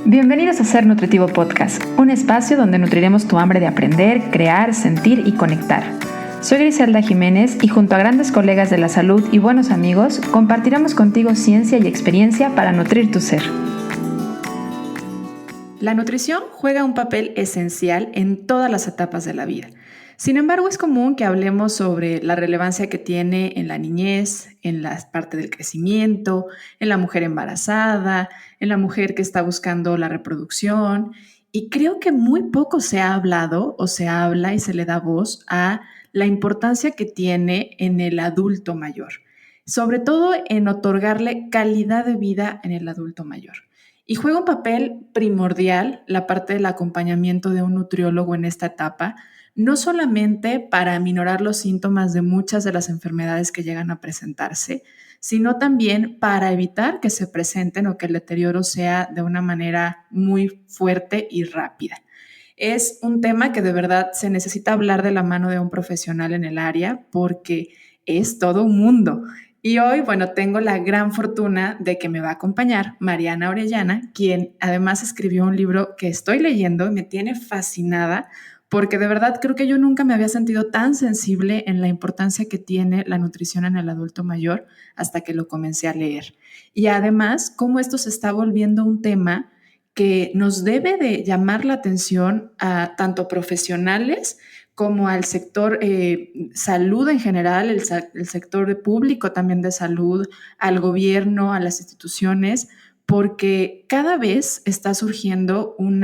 Bienvenidos a Ser Nutritivo Podcast, un espacio donde nutriremos tu hambre de aprender, crear, sentir y conectar. Soy Griselda Jiménez y junto a grandes colegas de la salud y buenos amigos, compartiremos contigo ciencia y experiencia para nutrir tu ser. La nutrición juega un papel esencial en todas las etapas de la vida. Sin embargo, es común que hablemos sobre la relevancia que tiene en la niñez, en la parte del crecimiento, en la mujer embarazada, en la mujer que está buscando la reproducción. Y creo que muy poco se ha hablado o se habla y se le da voz a la importancia que tiene en el adulto mayor, sobre todo en otorgarle calidad de vida en el adulto mayor. Y juega un papel primordial la parte del acompañamiento de un nutriólogo en esta etapa, no solamente para aminorar los síntomas de muchas de las enfermedades que llegan a presentarse, sino también para evitar que se presenten o que el deterioro sea de una manera muy fuerte y rápida. Es un tema que de verdad se necesita hablar de la mano de un profesional en el área porque es todo un mundo. Y hoy, tengo la gran fortuna de que me va a acompañar Mariana Orellana, quien además escribió un libro que estoy leyendo y me tiene fascinada porque de verdad creo que yo nunca me había sentido tan sensible en la importancia que tiene la nutrición en el adulto mayor hasta que lo comencé a leer. Y además, cómo esto se está volviendo un tema que nos debe de llamar la atención a tanto profesionales como al sector salud en general, el sector público también de salud, al gobierno, a las instituciones, porque cada vez está surgiendo un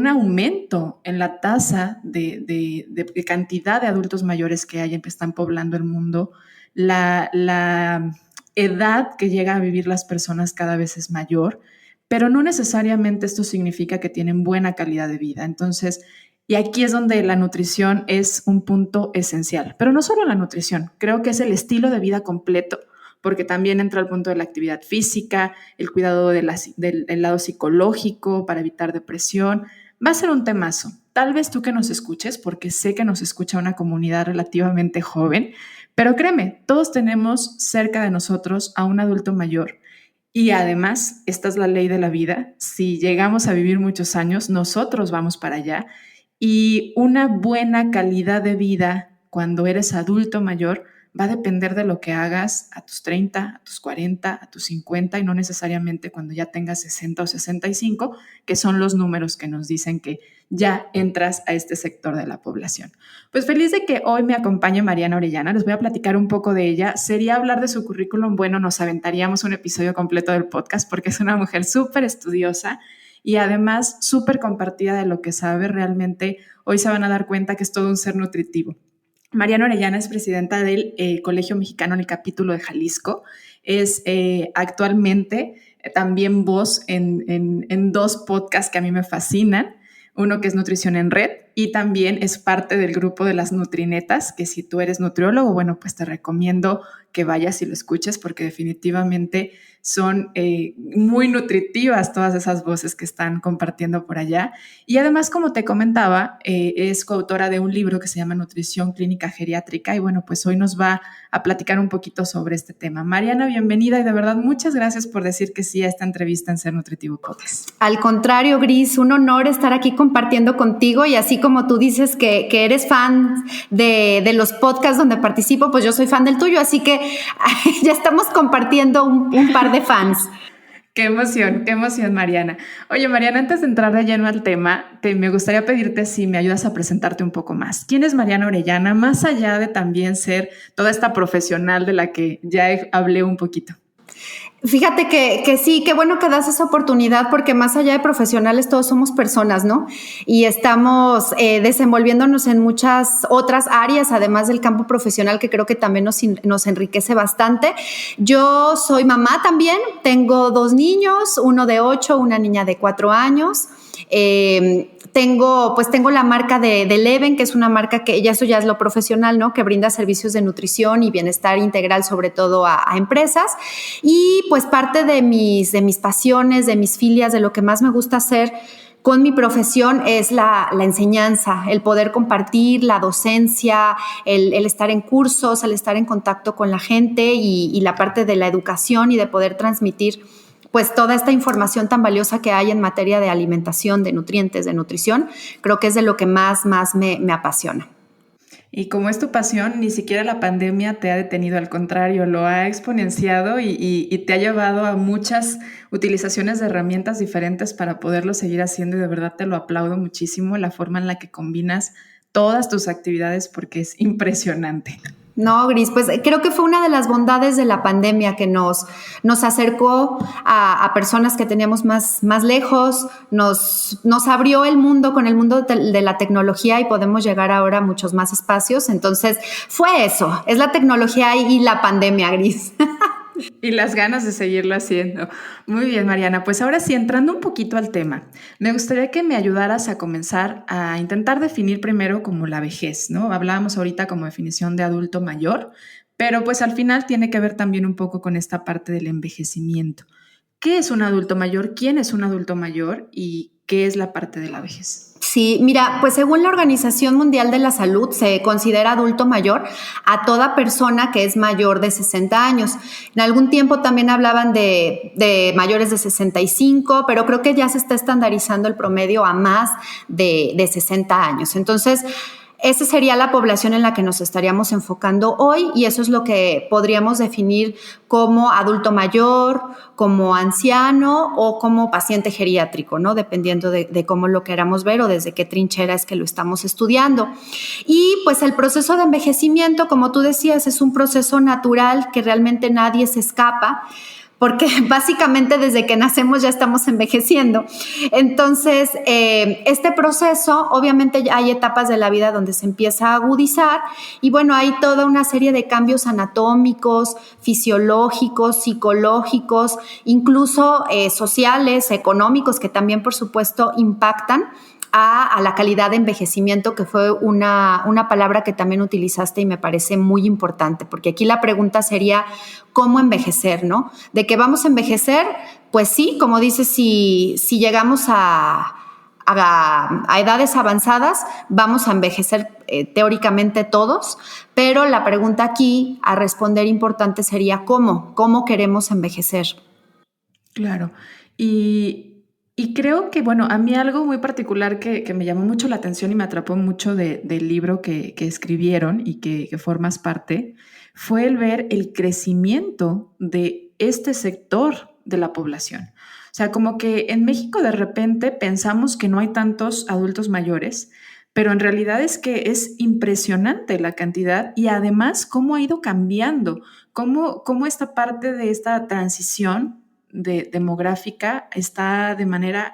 aumento en la tasa de cantidad de adultos mayores que hay, que están poblando el mundo. La edad que llega a vivir las personas cada vez es mayor, pero no necesariamente esto significa que tienen buena calidad de vida. Entonces, y aquí es donde la nutrición es un punto esencial. Pero no solo la nutrición, creo que es el estilo de vida completo, porque también entra el punto de la actividad física, el cuidado del lado psicológico para evitar depresión. Va a ser un temazo. Tal vez tú que nos escuches, porque sé que nos escucha una comunidad relativamente joven, pero créeme, todos tenemos cerca de nosotros a un adulto mayor. Y además, esta es la ley de la vida. Si llegamos a vivir muchos años, nosotros vamos para allá. Y una buena calidad de vida cuando eres adulto mayor va a depender de lo que hagas a tus 30, a tus 40, a tus 50 y no necesariamente cuando ya tengas 60 o 65, que son los números que nos dicen que ya entras a este sector de la población. Pues feliz de que hoy me acompañe Mariana Orellana. Les voy a platicar un poco de ella. Sería hablar de su currículum. Bueno, nos aventaríamos un episodio completo del podcast porque es una mujer súper estudiosa y además súper compartida de lo que sabe. Realmente hoy se van a dar cuenta que es todo un ser nutritivo. Mariana Orellana es presidenta del Colegio Mexicano en el capítulo de Jalisco. Es actualmente también voz en dos podcasts que a mí me fascinan. Uno que es Nutrición en Red y también es parte del grupo de las Nutrinetas, que si tú eres nutriólogo, pues te recomiendo que vayas y lo escuches porque definitivamente son muy nutritivas todas esas voces que están compartiendo por allá. Y además, como te comentaba, es coautora de un libro que se llama Nutrición Clínica Geriátrica y pues hoy nos va a platicar un poquito sobre este tema. Mariana, bienvenida y de verdad muchas gracias por decir que sí a esta entrevista en Ser Nutritivo Podcast. Al contrario, Gris, un honor estar aquí compartiendo contigo y así como tú dices que eres fan de los podcasts donde participo, pues yo soy fan del tuyo, así que ya estamos compartiendo un par de fans. Qué emoción, Mariana. Oye, Mariana, antes de entrar de lleno al tema, me gustaría pedirte si me ayudas a presentarte un poco más. ¿Quién es Mariana Orellana? Más allá de también ser toda esta profesional de la que ya hablé un poquito. Fíjate que sí, qué bueno que das esa oportunidad porque más allá de profesionales todos somos personas, ¿no? Y estamos desenvolviéndonos en muchas otras áreas, además del campo profesional que creo que también nos enriquece bastante. Yo soy mamá también, tengo 2 niños, uno de 8, una niña de 4 años. Tengo la marca de Leven, que es una marca que eso ya es lo profesional, ¿no? Que brinda servicios de nutrición y bienestar integral, sobre todo a empresas. Y pues parte de mis pasiones, de mis filias, de lo que más me gusta hacer con mi profesión es la enseñanza, el poder compartir, la docencia, el estar en cursos, el estar en contacto con la gente y la parte de la educación y de poder transmitir pues toda esta información tan valiosa que hay en materia de alimentación, de nutrientes, de nutrición, creo que es de lo que más me apasiona. Y como es tu pasión, ni siquiera la pandemia te ha detenido, al contrario, lo ha exponenciado y te ha llevado a muchas utilizaciones de herramientas diferentes para poderlo seguir haciendo y de verdad te lo aplaudo muchísimo la forma en la que combinas todas tus actividades porque es impresionante. No, Gris, pues creo que fue una de las bondades de la pandemia que nos acercó a personas que teníamos más lejos, nos abrió el mundo con el mundo de la tecnología y podemos llegar ahora a muchos más espacios. Entonces, fue eso, es la tecnología y la pandemia, Gris. Y las ganas de seguirlo haciendo. Muy bien, Mariana. Pues ahora sí, entrando un poquito al tema, me gustaría que me ayudaras a comenzar a intentar definir primero como la vejez, ¿no? Hablábamos ahorita como definición de adulto mayor, pero pues al final tiene que ver también un poco con esta parte del envejecimiento. ¿Qué es un adulto mayor? ¿Quién es un adulto mayor? ¿Y qué es la parte de la vejez? Sí, mira, pues según la Organización Mundial de la Salud se considera adulto mayor a toda persona que es mayor de 60 años. En algún tiempo también hablaban de mayores de 65, pero creo que ya se está estandarizando el promedio a más de 60 años. Entonces, esa sería la población en la que nos estaríamos enfocando hoy y eso es lo que podríamos definir como adulto mayor, como anciano o como paciente geriátrico, ¿no? Dependiendo de cómo lo queramos ver o desde qué trinchera es que lo estamos estudiando. Y pues el proceso de envejecimiento, como tú decías, es un proceso natural que realmente nadie se escapa, porque básicamente desde que nacemos ya estamos envejeciendo. Entonces, este proceso, obviamente hay etapas de la vida donde se empieza a agudizar y bueno, hay toda una serie de cambios anatómicos, fisiológicos, psicológicos, incluso sociales, económicos, que también por supuesto impactan a la calidad de envejecimiento, que fue una palabra que también utilizaste y me parece muy importante, porque aquí la pregunta sería, ¿cómo envejecer, no? ¿De qué vamos a envejecer? Pues sí, como dices, si llegamos a edades avanzadas, vamos a envejecer teóricamente todos, pero la pregunta aquí a responder importante sería ¿cómo queremos envejecer? Claro. Y creo que, bueno, a mí algo muy particular que me llamó mucho la atención y me atrapó mucho del libro que escribieron y que formas parte, fue el ver el crecimiento de este sector de la población. O sea, como que en México de repente pensamos que no hay tantos adultos mayores, pero en realidad es que es impresionante la cantidad y además cómo ha ido cambiando, cómo esta parte de esta transición demográfica está de manera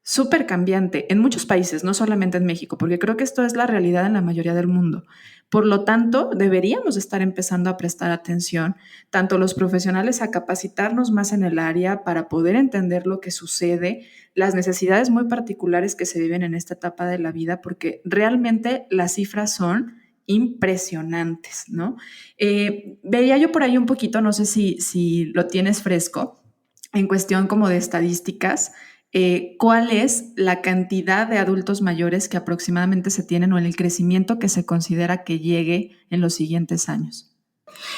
súper cambiante en muchos países, no solamente en México, porque creo que esto es la realidad en la mayoría del mundo. Por lo tanto, deberíamos estar empezando a prestar atención, tanto los profesionales a capacitarnos más en el área para poder entender lo que sucede, las necesidades muy particulares que se viven en esta etapa de la vida, porque realmente las cifras son impresionantes, ¿no? Veía yo por ahí un poquito, no sé si lo tienes fresco, en cuestión como de estadísticas, ¿cuál es la cantidad de adultos mayores que aproximadamente se tienen o en el crecimiento que se considera que llegue en los siguientes años?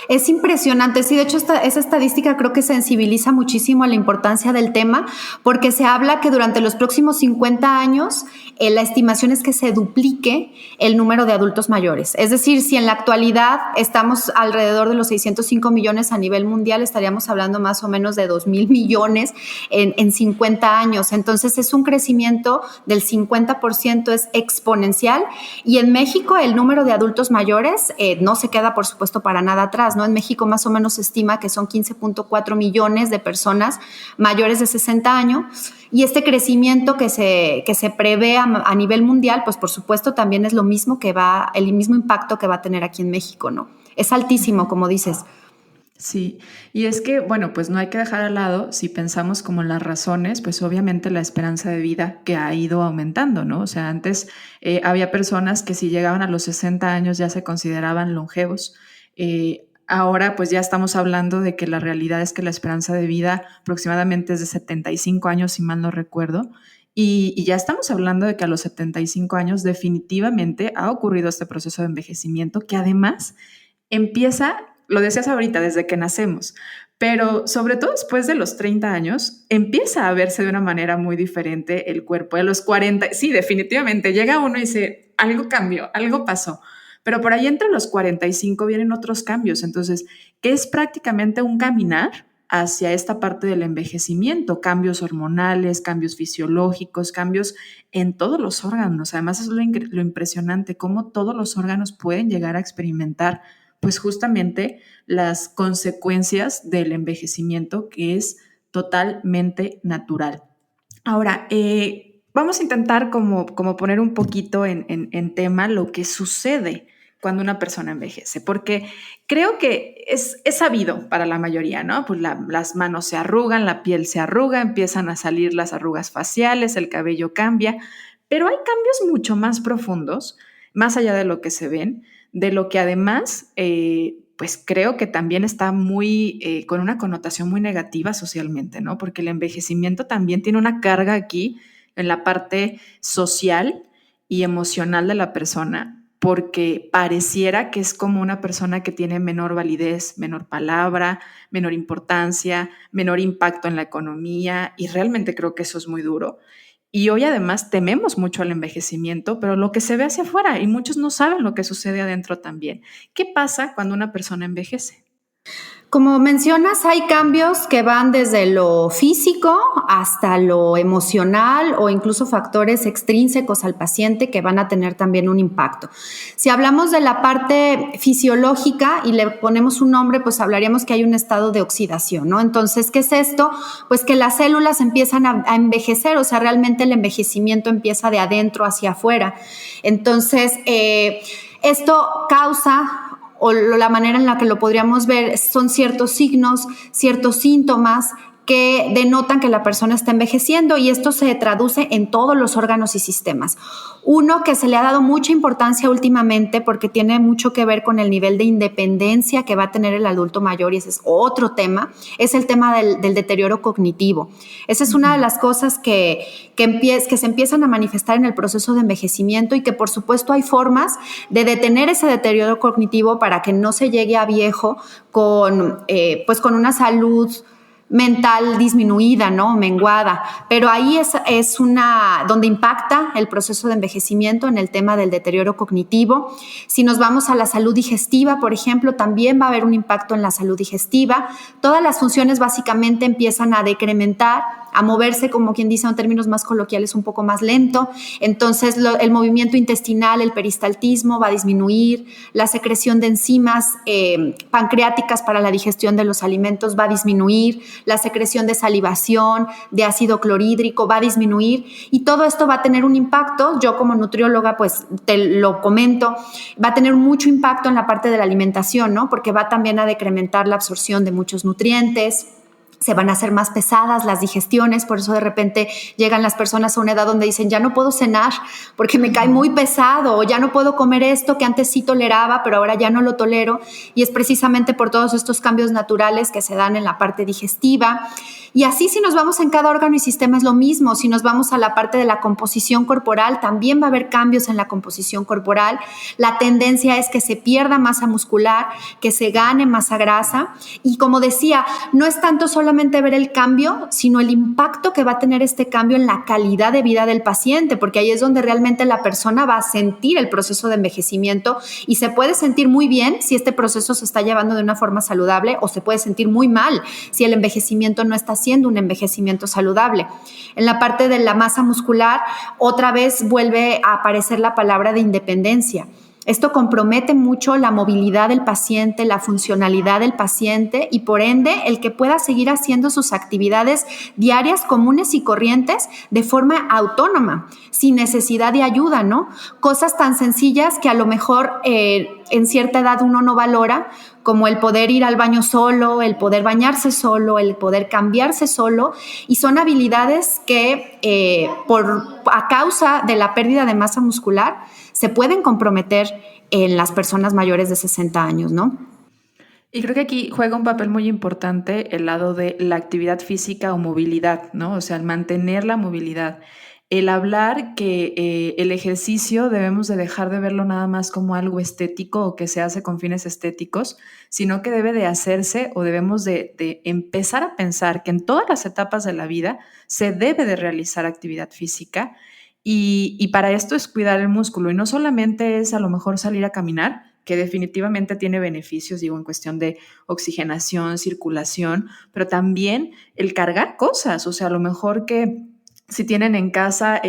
Es impresionante, sí, de hecho esa estadística creo que sensibiliza muchísimo a la importancia del tema porque se habla que durante los próximos 50 años la estimación es que se duplique el número de adultos mayores. Es decir, si en la actualidad estamos alrededor de los 605 millones a nivel mundial, estaríamos hablando más o menos de 2,000 millones en 50 años. Entonces es un crecimiento del 50%, es exponencial y en México el número de adultos mayores no se queda por supuesto para nada atrás, ¿no? En México más o menos se estima que son 15.4 millones de personas mayores de 60 años y este crecimiento que se prevé a nivel mundial, pues por supuesto también es lo mismo el mismo impacto que va a tener aquí en México, ¿no? Es altísimo, como dices. Sí, y es que, bueno, pues no hay que dejar al lado, si pensamos como en las razones, pues obviamente la esperanza de vida que ha ido aumentando, ¿no? O sea, antes había personas que si llegaban a los 60 años ya se consideraban longevos. Ahora pues ya estamos hablando de que la realidad es que la esperanza de vida aproximadamente es de 75 años, si mal no recuerdo, y ya estamos hablando de que a los 75 años definitivamente ha ocurrido este proceso de envejecimiento que además empieza, lo decías ahorita, desde que nacemos, Pero sobre todo después de los 30 años, empieza a verse de una manera muy diferente el cuerpo. De los 40, sí, definitivamente, llega uno y dice, algo cambió, algo pasó. Pero por ahí entre los 45 vienen otros cambios. Entonces, que es prácticamente un caminar hacia esta parte del envejecimiento, cambios hormonales, cambios fisiológicos, cambios en todos los órganos. Además, es lo impresionante, cómo todos los órganos pueden llegar a experimentar, pues justamente las consecuencias del envejecimiento, que es totalmente natural. Ahora, vamos a intentar como poner un poquito en tema lo que sucede cuando una persona envejece, porque creo que es sabido para la mayoría, ¿no? Pues las manos se arrugan, la piel se arruga, empiezan a salir las arrugas faciales, el cabello cambia, pero hay cambios mucho más profundos, más allá de lo que se ven, de lo que además, pues creo que también está muy, con una connotación muy negativa socialmente, ¿no? Porque el envejecimiento también tiene una carga aquí en la parte social y emocional de la persona, porque pareciera que es como una persona que tiene menor validez, menor palabra, menor importancia, menor impacto en la economía, y realmente creo que eso es muy duro. Y hoy además tememos mucho al envejecimiento, pero lo que se ve hacia afuera, y muchos no saben lo que sucede adentro también. ¿Qué pasa cuando una persona envejece? Como mencionas, hay cambios que van desde lo físico hasta lo emocional o incluso factores extrínsecos al paciente que van a tener también un impacto. Si hablamos de la parte fisiológica y le ponemos un nombre, pues hablaríamos que hay un estado de oxidación, ¿no? Entonces, ¿qué es esto? Pues que las células empiezan a envejecer, o sea, realmente el envejecimiento empieza de adentro hacia afuera. Entonces, esto causa, o la manera en la que lo podríamos ver, son ciertos signos, ciertos síntomas que denotan que la persona está envejeciendo, y esto se traduce en todos los órganos y sistemas. Uno que se le ha dado mucha importancia últimamente porque tiene mucho que ver con el nivel de independencia que va a tener el adulto mayor, y ese es otro tema, es el tema del deterioro cognitivo. Esa es una de las cosas que se empiezan a manifestar en el proceso de envejecimiento, y que por supuesto hay formas de detener ese deterioro cognitivo para que no se llegue a viejo con una salud mental disminuida, ¿no? Menguada. Pero ahí es donde impacta el proceso de envejecimiento en el tema del deterioro cognitivo. Si nos vamos a la salud digestiva, por ejemplo, también va a haber un impacto en la salud digestiva. Todas las funciones básicamente empiezan a decrementar, a moverse, como quien dice en términos más coloquiales, un poco más lento. Entonces, el movimiento intestinal, el peristaltismo va a disminuir, la secreción de enzimas pancreáticas para la digestión de los alimentos va a disminuir, la secreción de salivación, de ácido clorhídrico va a disminuir, y todo esto va a tener un impacto. Yo como nutrióloga, pues te lo comento, va a tener mucho impacto en la parte de la alimentación, ¿no? Porque va también a decrementar la absorción de muchos nutrientes. Se van a hacer más pesadas las digestiones, por eso de repente llegan las personas a una edad donde dicen, ya no puedo cenar porque me cae muy pesado, o ya no puedo comer esto que antes sí toleraba, pero ahora ya no lo tolero, y es precisamente por todos estos cambios naturales que se dan en la parte digestiva. Y así, si nos vamos en cada órgano y sistema, es lo mismo. Si nos vamos a la parte de la composición corporal, también va a haber cambios en la composición corporal. La tendencia es que se pierda masa muscular, que se gane masa grasa, y como decía, no es tanto solamente ver el cambio, sino el impacto que va a tener este cambio en la calidad de vida del paciente, porque ahí es donde realmente la persona va a sentir el proceso de envejecimiento, y se puede sentir muy bien si este proceso se está llevando de una forma saludable, o se puede sentir muy mal si el envejecimiento no está siendo un envejecimiento saludable. En la parte de la masa muscular, otra vez vuelve a aparecer la palabra de independencia. Esto compromete mucho la movilidad del paciente, la funcionalidad del paciente, y por ende el que pueda seguir haciendo sus actividades diarias comunes y corrientes de forma autónoma, sin necesidad de ayuda, ¿no? Cosas tan sencillas que a lo mejor en cierta edad uno no valora, como el poder ir al baño solo, el poder bañarse solo, el poder cambiarse solo, y son habilidades que a causa de la pérdida de masa muscular se pueden comprometer en las personas mayores de 60 años, ¿no? Y creo que aquí juega un papel muy importante el lado de la actividad física o movilidad, ¿no? O sea, el mantener la movilidad. el hablar que el ejercicio debemos de dejar de verlo nada más como algo estético o que se hace con fines estéticos, sino que debe de hacerse o debemos de empezar a pensar que en todas las etapas de la vida se debe de realizar actividad física y para esto es cuidar el músculo y no solamente es a lo mejor salir a caminar, que definitivamente tiene beneficios, digo, en cuestión de oxigenación, circulación, pero también el cargar cosas, o sea, a lo mejor que si tienen en casa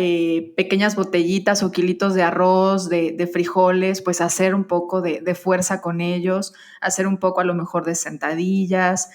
pequeñas botellitas o kilitos de arroz, de frijoles, pues hacer un poco de fuerza con ellos, hacer un poco a lo mejor de sentadillas,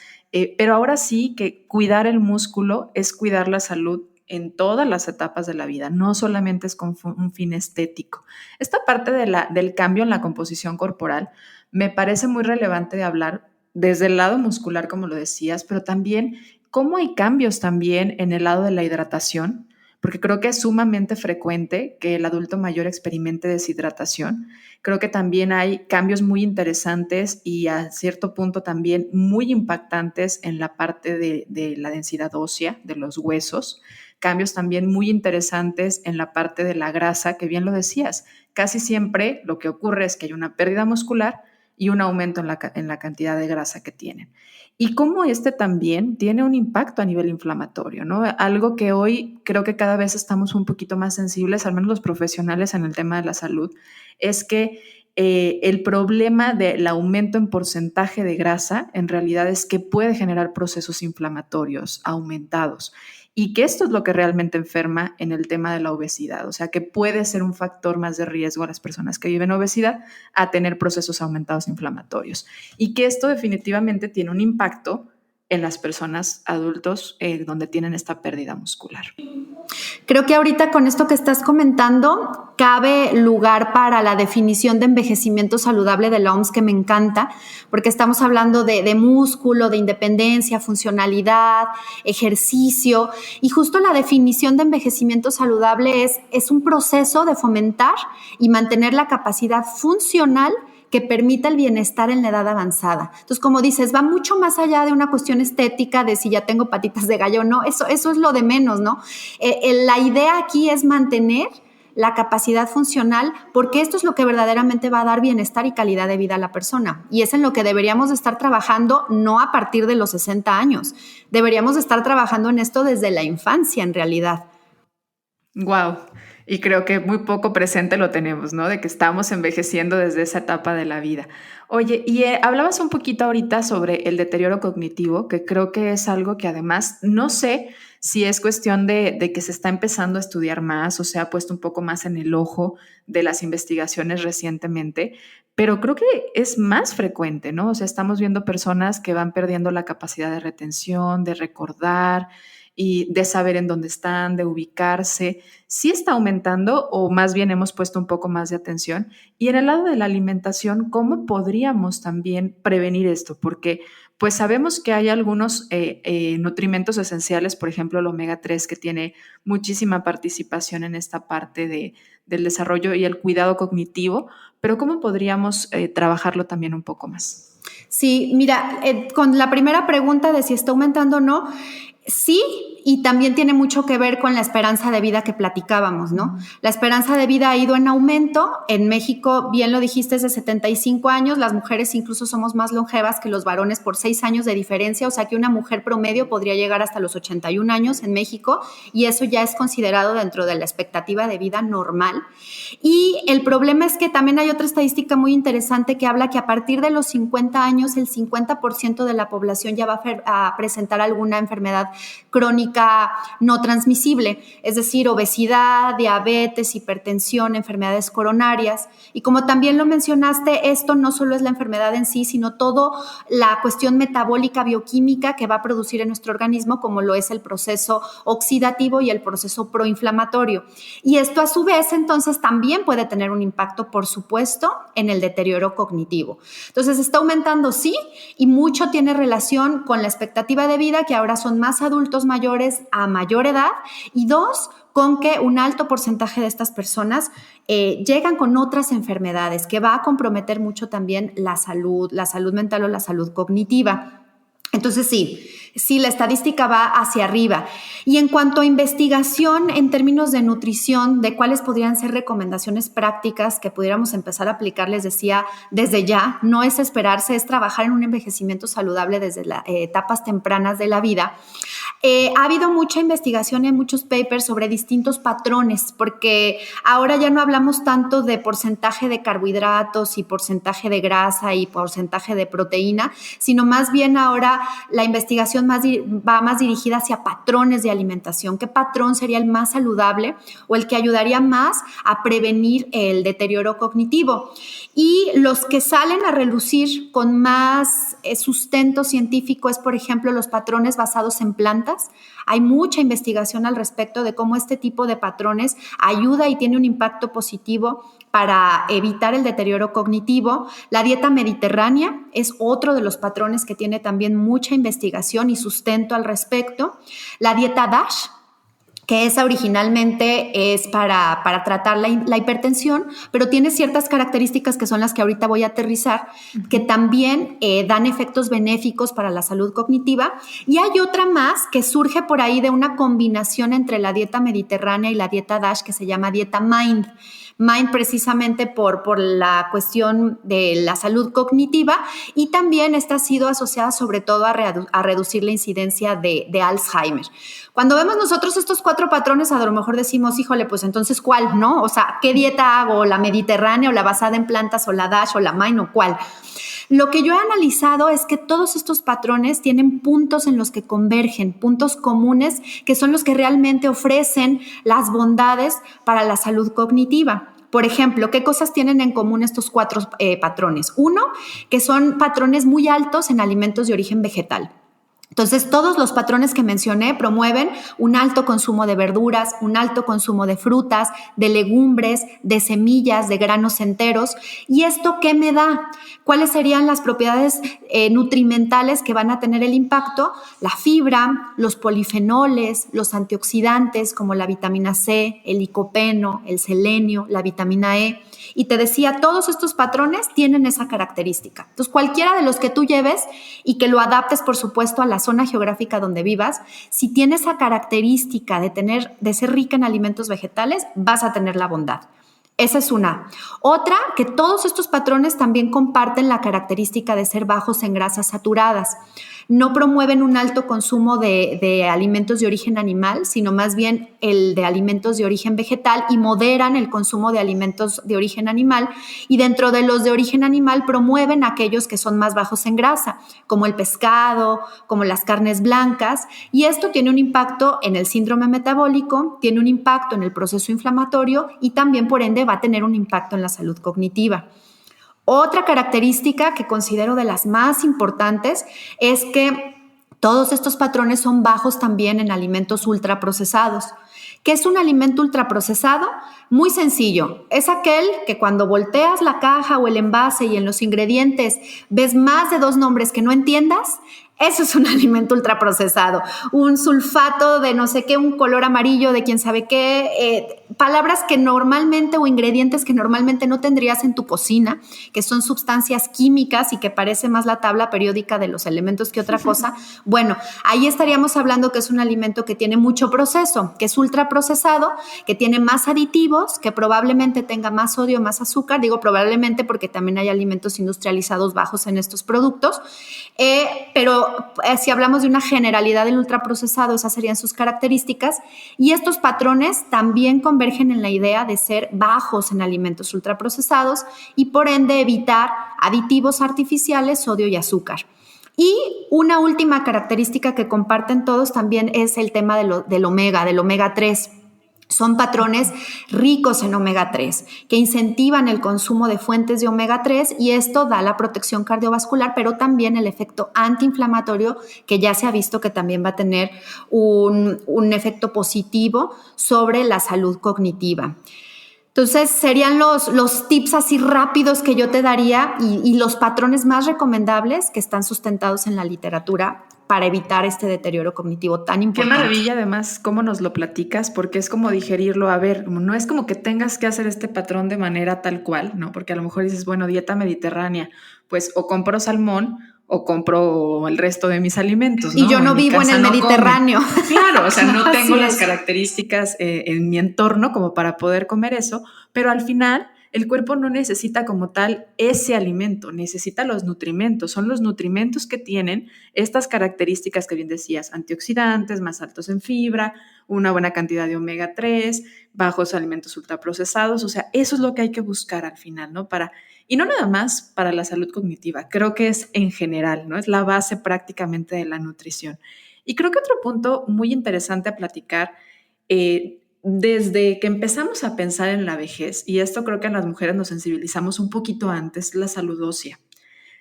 pero ahora sí que cuidar el músculo es cuidar la salud en todas las etapas de la vida, no solamente es con un fin estético. Esta parte del cambio en la composición corporal me parece muy relevante de hablar desde el lado muscular, como lo decías, pero también cómo hay cambios también en el lado de la hidratación, porque creo que es sumamente frecuente que el adulto mayor experimente deshidratación. Creo que también hay cambios muy interesantes y a cierto punto también muy impactantes en la parte de la densidad ósea, de los huesos. Cambios también muy interesantes en la parte de la grasa, que bien lo decías. Casi siempre lo que ocurre es que hay una pérdida muscular y un aumento en la cantidad de grasa que tienen. Y cómo este también tiene un impacto a nivel inflamatorio, ¿no? Algo que hoy creo que cada vez estamos un poquito más sensibles, al menos los profesionales en el tema de la salud, es que el problema del aumento en porcentaje de grasa en realidad es que puede generar procesos inflamatorios aumentados y que esto es lo que realmente enferma en el tema de la obesidad, o sea que puede ser un factor más de riesgo a las personas que viven obesidad a tener procesos aumentados inflamatorios y que esto definitivamente tiene un impacto en las personas adultos donde tienen esta pérdida muscular. Creo que ahorita con esto que estás comentando, cabe lugar para la definición de envejecimiento saludable de la OMS, que me encanta, porque estamos hablando de músculo, de independencia, funcionalidad, ejercicio, y justo la definición de envejecimiento saludable es un proceso de fomentar y mantener la capacidad funcional que permita el bienestar en la edad avanzada. Entonces, como dices, va mucho más allá de una cuestión estética de si ya tengo patitas de gallo o no, eso es lo de menos, ¿no? La idea aquí es mantener la capacidad funcional, porque esto es lo que verdaderamente va a dar bienestar y calidad de vida a la persona. Y es en lo que deberíamos de estar trabajando, no a partir de los 60 años. Deberíamos de estar trabajando en esto desde la infancia, en realidad. Wow. Y creo que muy poco presente lo tenemos, ¿no? De que estamos envejeciendo desde esa etapa de la vida. Oye, y hablabas un poquito ahorita sobre el deterioro cognitivo, que creo que es algo que además no sé si es cuestión de que se está empezando a estudiar más o se ha puesto un poco más en el ojo de las investigaciones recientemente, pero creo que es más frecuente, ¿no? O sea, estamos viendo personas que van perdiendo la capacidad de retención, de recordar y de saber en dónde están, de ubicarse. ¿Sí está aumentando o más bien hemos puesto un poco más de atención? Y en el lado de la alimentación, ¿cómo podríamos también prevenir esto? Porque pues sabemos que hay algunos nutrimentos esenciales, por ejemplo el omega 3, que tiene muchísima participación en esta parte del desarrollo y el cuidado cognitivo, pero ¿cómo podríamos trabajarlo también un poco más? Sí, mira, con la primera pregunta de si está aumentando o no, sí, y también tiene mucho que ver con la esperanza de vida que platicábamos, ¿no? La esperanza de vida ha ido en aumento. En México, bien lo dijiste, es de 75 años. Las mujeres incluso somos más longevas que los varones por 6 años de diferencia. O sea que una mujer promedio podría llegar hasta los 81 años en México y eso ya es considerado dentro de la expectativa de vida normal. Y el problema es que también hay otra estadística muy interesante que habla que a partir de los 50 años el 50% de la población ya va a presentar alguna enfermedad crónica no transmisible, es decir, obesidad, diabetes, hipertensión, enfermedades coronarias. Y como también lo mencionaste, esto no solo es la enfermedad en sí, sino toda la cuestión metabólica bioquímica que va a producir en nuestro organismo, como lo es el proceso oxidativo y el proceso proinflamatorio. Y esto a su vez entonces también puede tener un impacto, por supuesto, en el deterioro cognitivo. Entonces está aumentando, sí, y mucho tiene relación con la expectativa de vida, que ahora son más adultos mayores a mayor edad, y dos, con que un alto porcentaje de estas personas llegan con otras enfermedades que va a comprometer mucho también la salud mental o la salud cognitiva. Entonces sí, la estadística va hacia arriba. Y en cuanto a investigación en términos de nutrición, de cuáles podrían ser recomendaciones prácticas que pudiéramos empezar a aplicar, les decía, desde ya, no es esperarse, es trabajar en un envejecimiento saludable desde las etapas tempranas de la vida. Ha habido mucha investigación en muchos papers sobre distintos patrones, porque ahora ya no hablamos tanto de porcentaje de carbohidratos y porcentaje de grasa y porcentaje de proteína, sino más bien ahora la investigación va más dirigida hacia patrones de alimentación. ¿Qué patrón sería el más saludable o el que ayudaría más a prevenir el deterioro cognitivo? Y los que salen a relucir con más sustento científico es, por ejemplo, los patrones basados en plantas. Hay mucha investigación al respecto de cómo este tipo de patrones ayuda y tiene un impacto positivo para evitar el deterioro cognitivo. La dieta mediterránea es otro de los patrones que tiene también mucha investigación y sustento al respecto. La dieta DASH, que esa originalmente es para tratar la hipertensión, pero tiene ciertas características que son las que ahorita voy a aterrizar, que también dan efectos benéficos para la salud cognitiva. Y hay otra más que surge por ahí de una combinación entre la dieta mediterránea y la dieta DASH, que se llama dieta MIND. MIND precisamente por la cuestión de la salud cognitiva, y también esta ha sido asociada sobre todo a reducir la incidencia de Alzheimer. Cuando vemos nosotros estos 4 patrones, a lo mejor decimos, híjole, pues entonces ¿cuál? ¿No? O sea, ¿qué dieta hago? ¿La mediterránea o la basada en plantas o la DASH o la MIND o cuál? Lo que yo he analizado es que todos estos patrones tienen puntos en los que convergen, puntos comunes que son los que realmente ofrecen las bondades para la salud cognitiva. Por ejemplo, ¿qué cosas tienen en común estos 4 patrones? Uno, que son patrones muy altos en alimentos de origen vegetal. Entonces, todos los patrones que mencioné promueven un alto consumo de verduras, un alto consumo de frutas, de legumbres, de semillas, de granos enteros. ¿Y esto qué me da? ¿Cuáles serían las propiedades nutrimentales que van a tener el impacto? La fibra, los polifenoles, los antioxidantes como la vitamina C, el licopeno, el selenio, la vitamina E. Y te decía, todos estos patrones tienen esa característica. Entonces, cualquiera de los que tú lleves y que lo adaptes, por supuesto, a la zona geográfica donde vivas, si tiene esa característica de ser rica en alimentos vegetales, vas a tener la bondad. Esa es una. Otra, que todos estos patrones también comparten la característica de ser bajos en grasas saturadas. No promueven un alto consumo de alimentos de origen animal, sino más bien el de alimentos de origen vegetal, y moderan el consumo de alimentos de origen animal. Y dentro de los de origen animal promueven aquellos que son más bajos en grasa, como el pescado, como las carnes blancas. Y esto tiene un impacto en el síndrome metabólico, tiene un impacto en el proceso inflamatorio y también, por ende, va a tener un impacto en la salud cognitiva. Otra característica que considero de las más importantes es que todos estos patrones son bajos también en alimentos ultraprocesados. ¿Qué es un alimento ultraprocesado? Muy sencillo. Es aquel que cuando volteas la caja o el envase y en los ingredientes ves más de 2 nombres que no entiendas, eso es un alimento ultraprocesado. Un sulfato de no sé qué, un color amarillo de quién sabe qué, palabras que normalmente o ingredientes que normalmente no tendrías en tu cocina, que son sustancias químicas y que parece más la tabla periódica de los elementos que otra cosa. Bueno, ahí estaríamos hablando que es un alimento que tiene mucho proceso, que es ultraprocesado, que tiene más aditivos, que probablemente tenga más sodio, más azúcar. Digo probablemente porque también hay alimentos industrializados bajos en estos productos, pero si hablamos de una generalidad del ultraprocesado, esas serían sus características. Y estos patrones también convergen en la idea de ser bajos en alimentos ultraprocesados y por ende evitar aditivos artificiales, sodio y azúcar. Y una última característica que comparten todos también es el tema del omega 3. Son patrones ricos en omega 3 que incentivan el consumo de fuentes de omega 3 y esto da la protección cardiovascular, pero también el efecto antiinflamatorio que ya se ha visto que también va a tener un efecto positivo sobre la salud cognitiva. Entonces, serían los tips así rápidos que yo te daría y los patrones más recomendables que están sustentados en la literatura para evitar este deterioro cognitivo tan importante. Qué maravilla, además, cómo nos lo platicas, porque es como digerirlo. A ver, no es como que tengas que hacer este patrón de manera tal cual, ¿no? Porque a lo mejor dices, bueno, dieta mediterránea, pues o compro salmón o compro el resto de mis alimentos, ¿no? Y yo no vivo en el Mediterráneo. Claro, o sea, no tengo las características en mi entorno como para poder comer eso, pero al final el cuerpo no necesita como tal ese alimento, necesita los nutrimentos. Son los nutrimentos que tienen estas características que bien decías, antioxidantes, más altos en fibra, una buena cantidad de omega 3, bajos alimentos ultraprocesados. O sea, eso es lo que hay que buscar al final, ¿no? Y no nada más para la salud cognitiva, creo que es en general, ¿no? Es la base prácticamente de la nutrición. Y creo que otro punto muy interesante a platicar, desde que empezamos a pensar en la vejez, y esto creo que en las mujeres nos sensibilizamos un poquito antes, la salud ósea.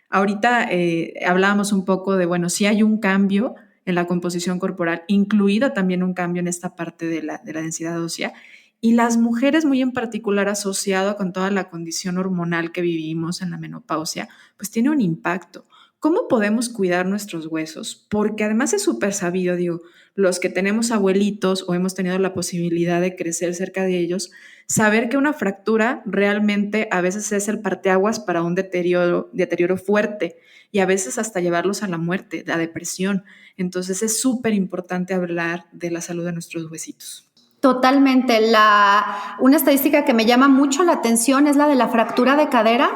Ahorita hablábamos un poco de, bueno, si hay un cambio en la composición corporal, incluido también un cambio en esta parte de la densidad ósea, y las mujeres muy en particular asociado con toda la condición hormonal que vivimos en la menopausia, pues tiene un impacto. ¿Cómo podemos cuidar nuestros huesos? Porque además es súper sabido, digo, los que tenemos abuelitos o hemos tenido la posibilidad de crecer cerca de ellos, saber que una fractura realmente a veces es el parteaguas para un deterioro fuerte y a veces hasta llevarlos a la muerte, a depresión. Entonces es súper importante hablar de la salud de nuestros huesitos. Totalmente. Una estadística que me llama mucho la atención es la de la fractura de cadera.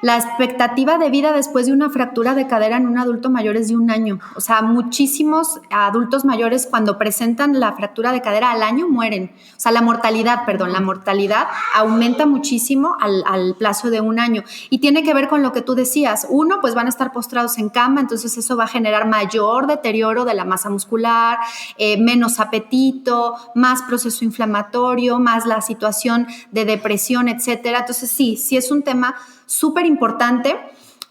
La expectativa de vida después de una fractura de cadera en un adulto mayor es de 1 año. O sea, muchísimos adultos mayores cuando presentan la fractura de cadera al año mueren. O sea, la mortalidad aumenta muchísimo al plazo de 1 año. Y tiene que ver con lo que tú decías. Uno, pues van a estar postrados en cama, entonces eso va a generar mayor deterioro de la masa muscular, menos apetito, más proceso inflamatorio, más la situación de depresión, etcétera. Entonces sí es un tema súper importante.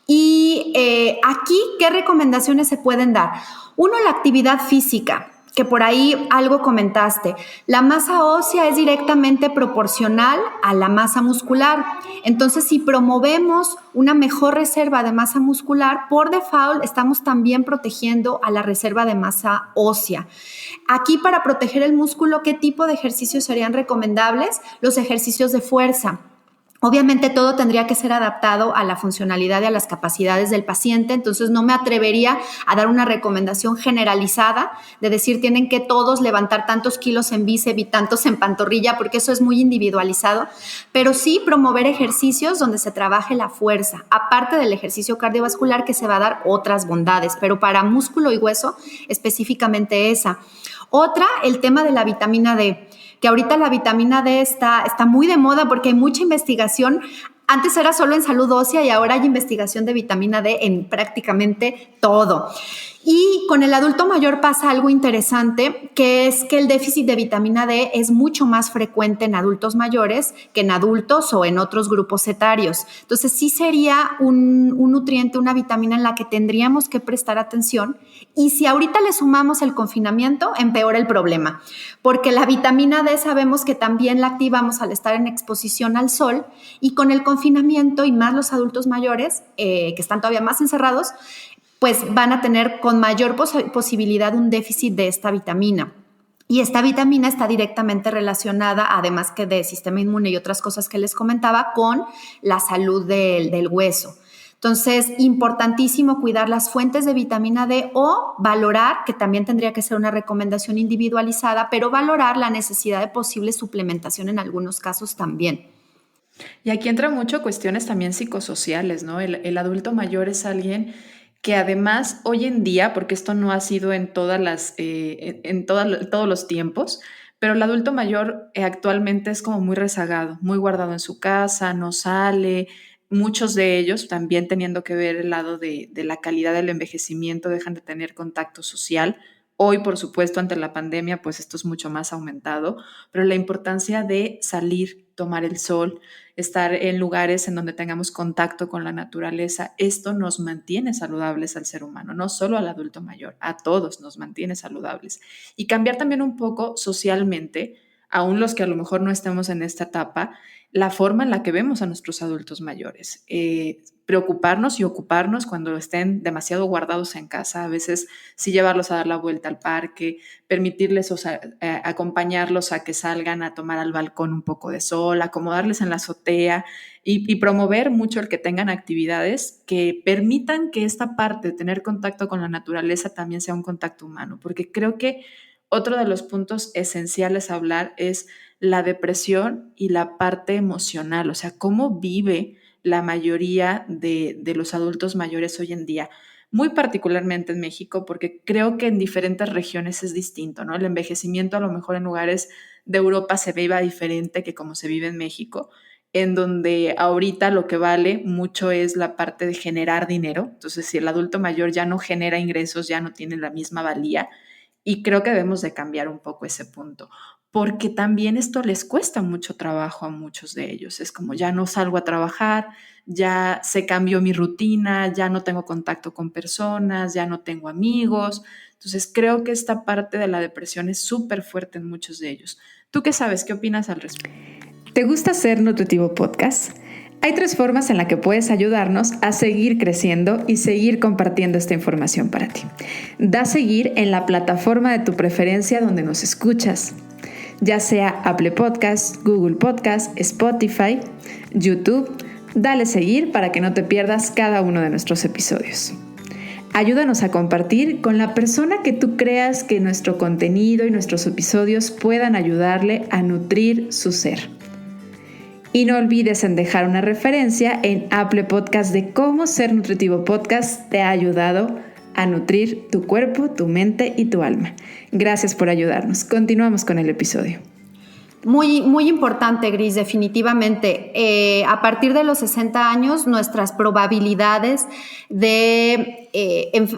Y aquí, ¿qué recomendaciones se pueden dar? Uno, la actividad física, que por ahí algo comentaste. La masa ósea es directamente proporcional a la masa muscular. Entonces, si promovemos una mejor reserva de masa muscular, por default estamos también protegiendo a la reserva de masa ósea. Aquí, para proteger el músculo, ¿qué tipo de ejercicios serían recomendables? Los ejercicios de fuerza. Obviamente todo tendría que ser adaptado a la funcionalidad y a las capacidades del paciente, entonces no me atrevería a dar una recomendación generalizada de decir tienen que todos levantar tantos kilos en bíceps y tantos en pantorrilla, porque eso es muy individualizado, pero sí promover ejercicios donde se trabaje la fuerza, aparte del ejercicio cardiovascular que se va a dar otras bondades, pero para músculo y hueso específicamente esa. Otra, el tema de la vitamina D, que ahorita la vitamina D está muy de moda porque hay mucha investigación. Antes era solo en salud ósea y ahora hay investigación de vitamina D en prácticamente todo. Y con el adulto mayor pasa algo interesante, que es que el déficit de vitamina D es mucho más frecuente en adultos mayores que en adultos o en otros grupos etarios. Entonces sí sería un nutriente, una vitamina en la que tendríamos que prestar atención. Y si ahorita le sumamos el confinamiento, empeora el problema, porque la vitamina D sabemos que también la activamos al estar en exposición al sol, y con el confinamiento y más los adultos mayores, que están todavía más encerrados, pues van a tener con mayor posibilidad un déficit de esta vitamina. Y esta vitamina está directamente relacionada, además que de sistema inmune y otras cosas que les comentaba, con la salud del hueso. Entonces, importantísimo cuidar las fuentes de vitamina D o valorar, que también tendría que ser una recomendación individualizada, pero valorar la necesidad de posible suplementación en algunos casos también. Y aquí entra mucho cuestiones también psicosociales, ¿no? El adulto mayor es alguien que además hoy en día, porque esto no ha sido en todos los tiempos, pero el adulto mayor actualmente es como muy rezagado, muy guardado en su casa, no sale. Muchos de ellos, también teniendo que ver el lado de la calidad del envejecimiento, dejan de tener contacto social. Hoy, por supuesto, ante la pandemia, pues esto es mucho más aumentado, pero la importancia de salir, tomar el sol, estar en lugares en donde tengamos contacto con la naturaleza, esto nos mantiene saludables al ser humano, no solo al adulto mayor, a todos nos mantiene saludables. Y cambiar también un poco socialmente aún los que a lo mejor no estemos en esta etapa, la forma en la que vemos a nuestros adultos mayores. Preocuparnos y ocuparnos cuando estén demasiado guardados en casa, a veces sí llevarlos a dar la vuelta al parque, permitirles, acompañarlos a que salgan a tomar al balcón un poco de sol, acomodarles en la azotea y promover mucho el que tengan actividades que permitan que esta parte de tener contacto con la naturaleza también sea un contacto humano, porque creo que otro de los puntos esenciales a hablar es la depresión y la parte emocional, o sea, cómo vive la mayoría de los adultos mayores hoy en día, muy particularmente en México, porque creo que en diferentes regiones es distinto, ¿no? El envejecimiento a lo mejor en lugares de Europa se viva diferente que como se vive en México, en donde ahorita lo que vale mucho es la parte de generar dinero. Entonces, si el adulto mayor ya no genera ingresos, ya no tiene la misma valía, y creo que debemos de cambiar un poco ese punto, porque también esto les cuesta mucho trabajo a muchos de ellos. Es como ya no salgo a trabajar, ya se cambió mi rutina, ya no tengo contacto con personas, ya no tengo amigos. Entonces creo que esta parte de la depresión es súper fuerte en muchos de ellos. ¿Tú qué sabes? ¿Qué opinas al respecto? ¿Te gusta Ser Nutritivo Podcast? Hay 3 formas en las que puedes ayudarnos a seguir creciendo y seguir compartiendo esta información para ti. Da seguir en la plataforma de tu preferencia donde nos escuchas, ya sea Apple Podcasts, Google Podcasts, Spotify, YouTube. Dale seguir para que no te pierdas cada uno de nuestros episodios. Ayúdanos a compartir con la persona que tú creas que nuestro contenido y nuestros episodios puedan ayudarle a nutrir su ser. Y no olvides en dejar una referencia en Apple Podcast de cómo Ser Nutritivo Podcast te ha ayudado a nutrir tu cuerpo, tu mente y tu alma. Gracias por ayudarnos. Continuamos con el episodio. Muy, muy importante, Gris, definitivamente. A partir de los 60 años, nuestras probabilidades de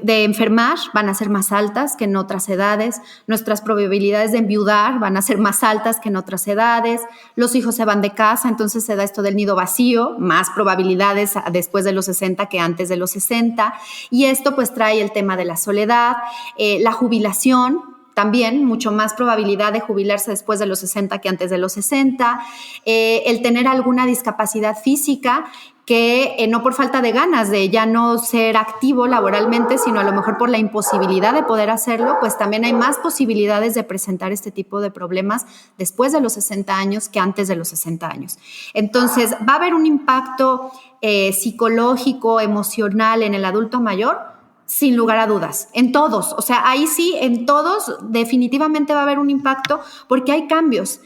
enfermar van a ser más altas que en otras edades. Nuestras probabilidades de enviudar van a ser más altas que en otras edades. Los hijos se van de casa, entonces se da esto del nido vacío, más probabilidades después de los 60 que antes de los 60. Y esto pues trae el tema de la soledad, la jubilación. También mucho más probabilidad de jubilarse después de los 60 que antes de los 60, el tener alguna discapacidad física que no por falta de ganas de ya no ser activo laboralmente, sino a lo mejor por la imposibilidad de poder hacerlo, pues también hay más posibilidades de presentar este tipo de problemas después de los 60 años que antes de los 60 años. Entonces, va a haber un impacto psicológico, emocional en el adulto mayor, sin lugar a dudas, en todos, o sea, ahí sí, en todos definitivamente va a haber un impacto porque hay cambios,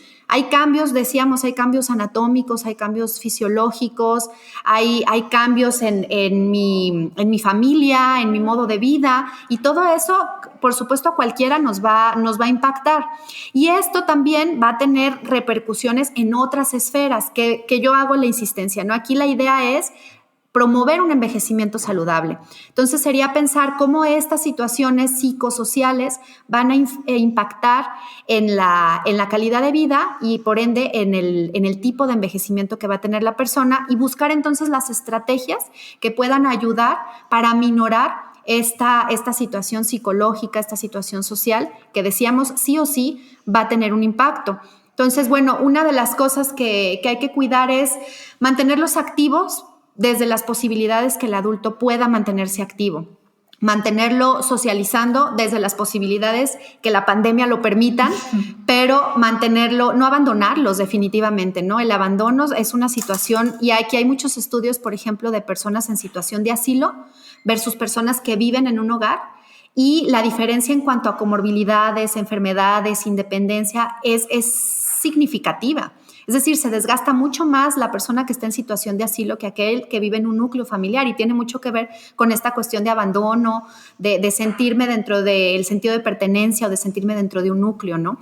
decíamos, hay cambios anatómicos, hay cambios fisiológicos, hay cambios en mi familia, en mi modo de vida y todo eso, por supuesto, a cualquiera nos va a impactar. Y esto también va a tener repercusiones en otras esferas que yo hago la insistencia, ¿no? Aquí la idea es promover un envejecimiento saludable. Entonces sería pensar cómo estas situaciones psicosociales van a impactar en la calidad de vida y por ende en el tipo de envejecimiento que va a tener la persona y buscar entonces las estrategias que puedan ayudar para aminorar esta situación psicológica, esta situación social que decíamos sí o sí va a tener un impacto. Entonces, bueno, una de las cosas que hay que cuidar es mantenerlos activos desde las posibilidades que el adulto pueda mantenerse activo, mantenerlo socializando desde las posibilidades que la pandemia lo permitan, pero mantenerlo, no abandonarlos definitivamente, ¿no? El abandono es una situación, y aquí hay muchos estudios, por ejemplo, de personas en situación de asilo versus personas que viven en un hogar, y la diferencia en cuanto a comorbilidades, enfermedades, independencia es significativa. Es decir, se desgasta mucho más la persona que está en situación de asilo que aquel que vive en un núcleo familiar, y tiene mucho que ver con esta cuestión de abandono, de sentirme dentro del sentido de pertenencia o de sentirme dentro de un núcleo, ¿no?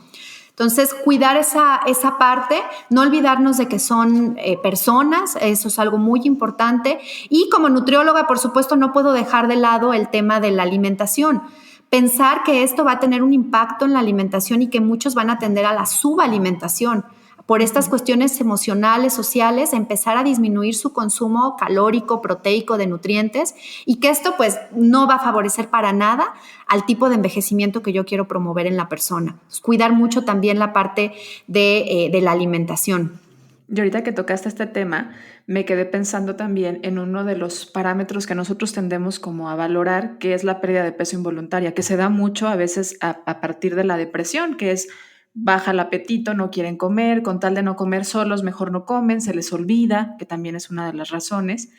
Entonces, cuidar esa parte, no olvidarnos de que son personas, eso es algo muy importante. Y como nutrióloga, por supuesto, no puedo dejar de lado el tema de la alimentación. Pensar que esto va a tener un impacto en la alimentación y que muchos van a tender a la subalimentación por estas cuestiones emocionales, sociales, empezar a disminuir su consumo calórico, proteico, de nutrientes, y que esto pues no va a favorecer para nada al tipo de envejecimiento que yo quiero promover en la persona. Pues, cuidar mucho también la parte de la alimentación. Y ahorita que tocaste este tema, me quedé pensando también en uno de los parámetros que nosotros tendemos como a valorar, que es la pérdida de peso involuntaria, que se da mucho a veces a partir de la depresión, que es baja el apetito, no quieren comer, con tal de no comer solos, mejor no comen, se les olvida, que también es una de las razones.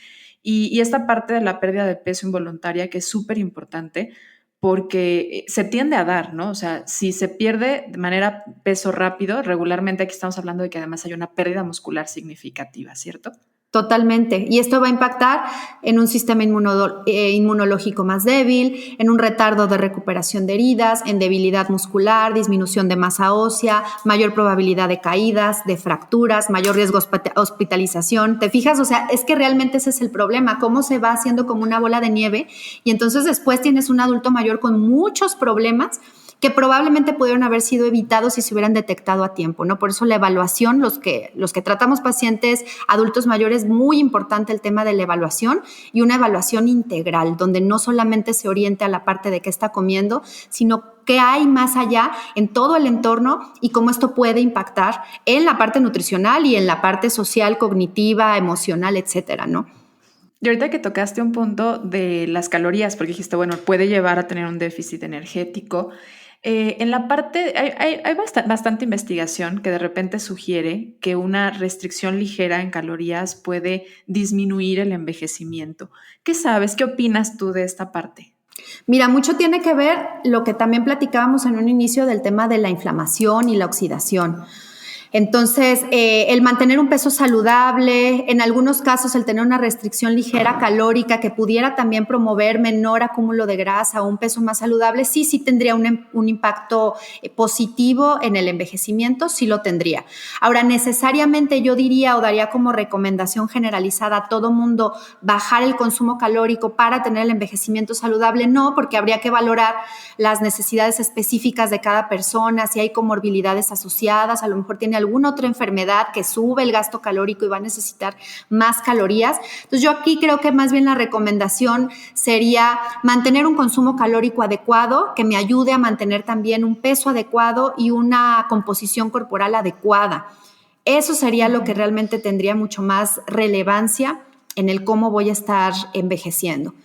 Y esta parte de la pérdida de peso involuntaria, que es súper importante, porque se tiende a dar, ¿no? O sea, si se pierde de manera peso rápido, regularmente aquí estamos hablando de que además hay una pérdida muscular significativa, ¿cierto? Totalmente. Y esto va a impactar en un sistema inmunológico más débil, en un retardo de recuperación de heridas, en debilidad muscular, disminución de masa ósea, mayor probabilidad de caídas, de fracturas, mayor riesgo de hospitalización. ¿Te fijas? O sea, es que realmente ese es el problema, cómo se va haciendo como una bola de nieve y entonces después tienes un adulto mayor con muchos problemas que probablemente pudieron haber sido evitados si se hubieran detectado a tiempo, ¿no? Por eso la evaluación, los que tratamos pacientes adultos mayores, muy importante el tema de la evaluación y una evaluación integral, donde no solamente se oriente a la parte de qué está comiendo, sino qué hay más allá en todo el entorno y cómo esto puede impactar en la parte nutricional y en la parte social, cognitiva, emocional, etcétera, ¿no? Y ahorita que tocaste un punto de las calorías, porque dijiste, bueno, puede llevar a tener un déficit energético. En la parte, hay bastante investigación que de repente sugiere que una restricción ligera en calorías puede disminuir el envejecimiento. ¿Qué sabes? ¿Qué opinas tú de esta parte? Mira, mucho tiene que ver lo que también platicábamos en un inicio del tema de la inflamación y la oxidación. Entonces, el mantener un peso saludable, en algunos casos el tener una restricción ligera calórica que pudiera también promover menor acúmulo de grasa o un peso más saludable, sí tendría un impacto positivo en el envejecimiento, sí lo tendría. Ahora, necesariamente yo diría o daría como recomendación generalizada a todo mundo bajar el consumo calórico para tener el envejecimiento saludable, no, porque habría que valorar las necesidades específicas de cada persona, si hay comorbilidades asociadas, a lo mejor tiene alguna otra enfermedad que sube el gasto calórico y va a necesitar más calorías. Entonces yo aquí creo que más bien la recomendación sería mantener un consumo calórico adecuado que me ayude a mantener también un peso adecuado y una composición corporal adecuada. Eso sería lo que realmente tendría mucho más relevancia en el cómo voy a estar envejeciendo.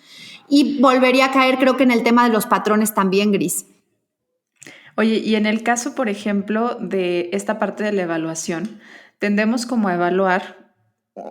Y volvería a caer, creo que en el tema de los patrones también, Gris. Oye, y en el caso, por ejemplo, de esta parte de la evaluación, tendemos como a evaluar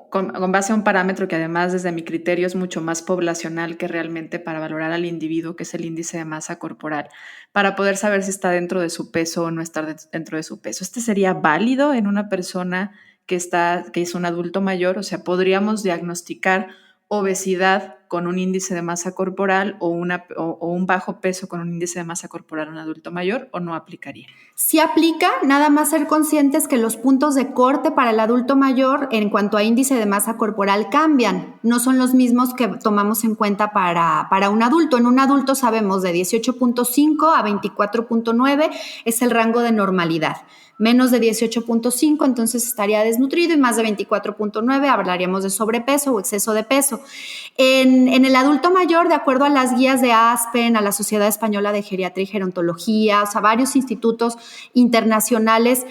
con base a un parámetro que además desde mi criterio es mucho más poblacional que realmente para valorar al individuo, que es el índice de masa corporal, para poder saber si está dentro de su peso o no está dentro de su peso. ¿Este sería válido en una persona que es un adulto mayor? O sea, ¿podríamos diagnosticar obesidad con un índice de masa corporal o un bajo peso con un índice de masa corporal a un adulto mayor, o no aplicaría? Sí aplica, nada más ser conscientes que los puntos de corte para el adulto mayor en cuanto a índice de masa corporal cambian. No son los mismos que tomamos en cuenta para un adulto. En un adulto sabemos de 18.5 a 24.9 es el rango de normalidad. Menos de 18.5, entonces estaría desnutrido, y más de 24.9 hablaríamos de sobrepeso o exceso de peso. En el adulto mayor, de acuerdo a las guías de Aspen, a la Sociedad Española de Geriatría y Gerontología, o sea, varios institutos internacionales